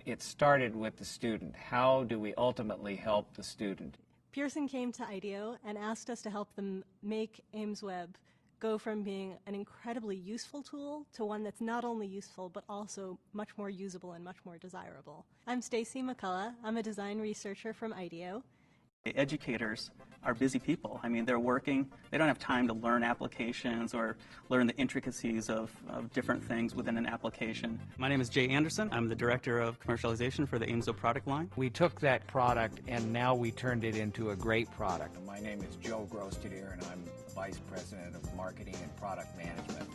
It started with the student. How do we ultimately help the student? Pearson came to IDEO and asked us to help them make Aimsweb go from being an incredibly useful tool to one that's not only useful but also much more usable and much more desirable. I'm Stacy McCullough. I'm a design researcher from IDEO. Educators are busy people. I mean, they're working. They don't have time to learn applications or learn the intricacies of different things within an application. My name is Jay Anderson. I'm the Director of Commercialization for the Aimsweb product line. We took that product and now we turned it into a great product. My name is Joe Grostadier and I'm Vice President of Marketing and Product Management.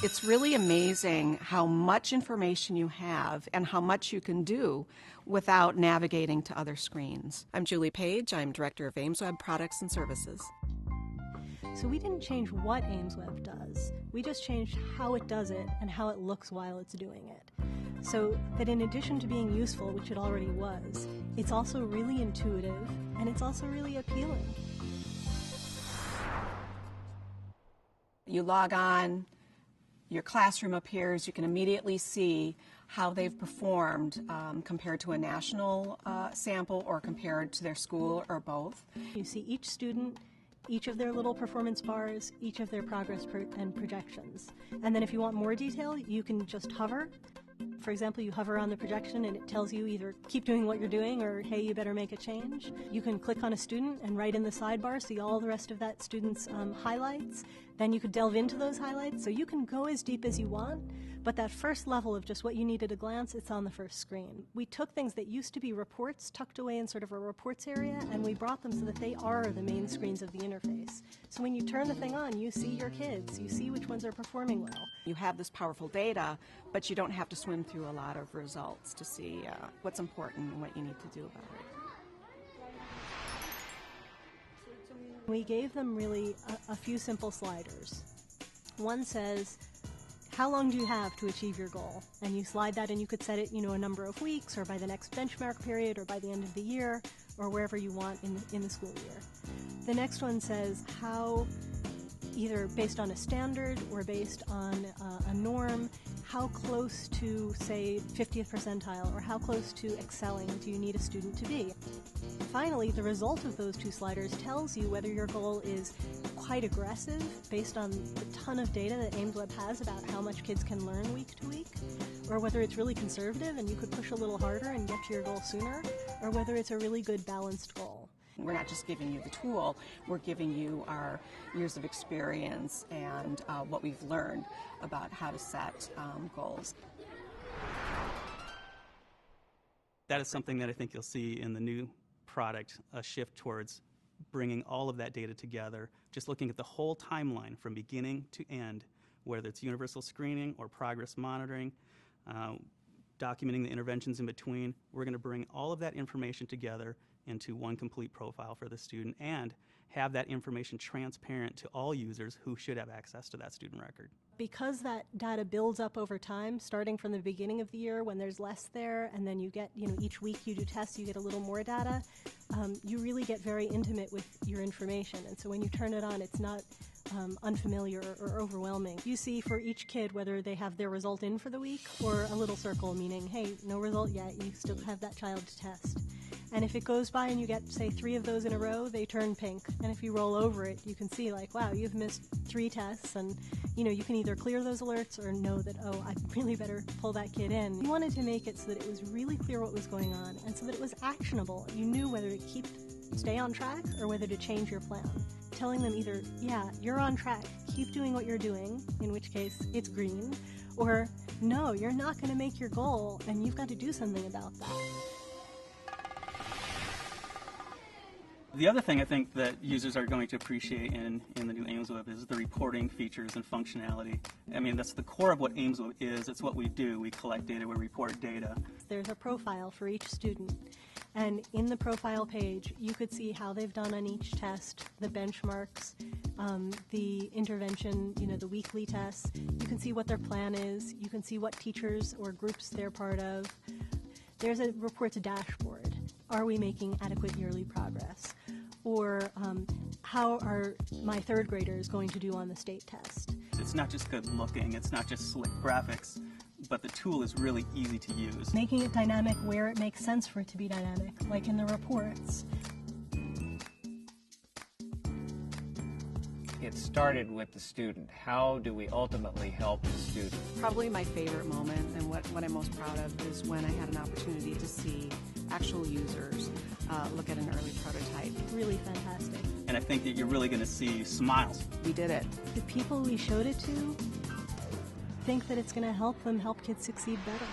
It's really amazing how much information you have and how much you can do without navigating to other screens. I'm Julie Page. I'm Director of Aimsweb Products and Services. So we didn't change what Aimsweb does. We just changed how it does it and how it looks while it's doing it. So that in addition to being useful, which it already was, it's also really intuitive and it's also really appealing. You log on, your classroom appears, you can immediately see how they've performed compared to a national sample or compared to their school or both. You see each student, each of their little performance bars, each of their progress and projections. And then if you want more detail, you can just hover. For example, you hover on the projection and it tells you either keep doing what you're doing or hey, you better make a change. You can click on a student and right in the sidebar see all the rest of that student's highlights. Then you could delve into those highlights, so you can go as deep as you want, but that first level of just what you need at a glance, it's on the first screen. We took things that used to be reports tucked away in sort of a reports area and we brought them so that they are the main screens of the interface. So when you turn the thing on, you see your kids, you see which ones are performing well. You have this powerful data, but you don't have to swim through a lot of results to see what's important and what you need to do about it. We gave them really a few simple sliders. One says, how long do you have to achieve your goal? And you slide that and you could set it, a number of weeks or by the next benchmark period or by the end of the year or wherever you want in the school year. The next one says how, either based on a standard or based on a norm, how close to, say, 50th percentile or how close to excelling do you need a student to be? Finally, the result of those two sliders tells you whether your goal is quite aggressive based on the ton of data that Aimsweb has about how much kids can learn week to week, or whether it's really conservative and you could push a little harder and get to your goal sooner, or whether it's a really good balanced goal. We're not just giving you the tool, we're giving you our years of experience and what we've learned about how to set goals. That is something that I think you'll see in the new product, a shift towards bringing all of that data together, just looking at the whole timeline from beginning to end, whether it's universal screening or progress monitoring, documenting the interventions in between. We're going to bring all of that information together into one complete profile for the student and have that information transparent to all users who should have access to that student record. Because that data builds up over time, starting from the beginning of the year when there's less there, and then you get, each week you do tests, you get a little more data, you really get very intimate with your information. And so when you turn it on, it's not unfamiliar or overwhelming. You see for each kid whether they have their result in for the week or a little circle meaning, hey, no result yet, you still have that child to test. And if it goes by and you get, say, 3 of those in a row, they turn pink. And if you roll over it, you can see, like, wow, you've missed 3 tests. And, you can either clear those alerts or know that, oh, I really better pull that kid in. We wanted to make it so that it was really clear what was going on and so that it was actionable. You knew whether to stay on track or whether to change your plan. Telling them either, yeah, you're on track, keep doing what you're doing, in which case it's green, or no, you're not going to make your goal and you've got to do something about that. The other thing I think that users are going to appreciate in the new Aimsweb is the reporting features and functionality. I mean, that's the core of what Aimsweb is. It's what we do. We collect data, we report data. There's a profile for each student. And in the profile page, you could see how they've done on each test, the benchmarks, the intervention, the weekly tests. You can see what their plan is. You can see what teachers or groups they're part of. There's a reports dashboard. Are we making adequate yearly progress? Or how are my 3rd graders going to do on the state test? It's not just good looking, it's not just slick graphics. but the tool is really easy to use. Making it dynamic where it makes sense for it to be dynamic, like in the reports. It started with the student. How do we ultimately help the student? Probably my favorite moment and what I'm most proud of is when I had an opportunity to see actual users look at an early prototype. Really fantastic. And I think that you're really going to see smiles. We did it. The people we showed it to think that it's going to help them help kids succeed better.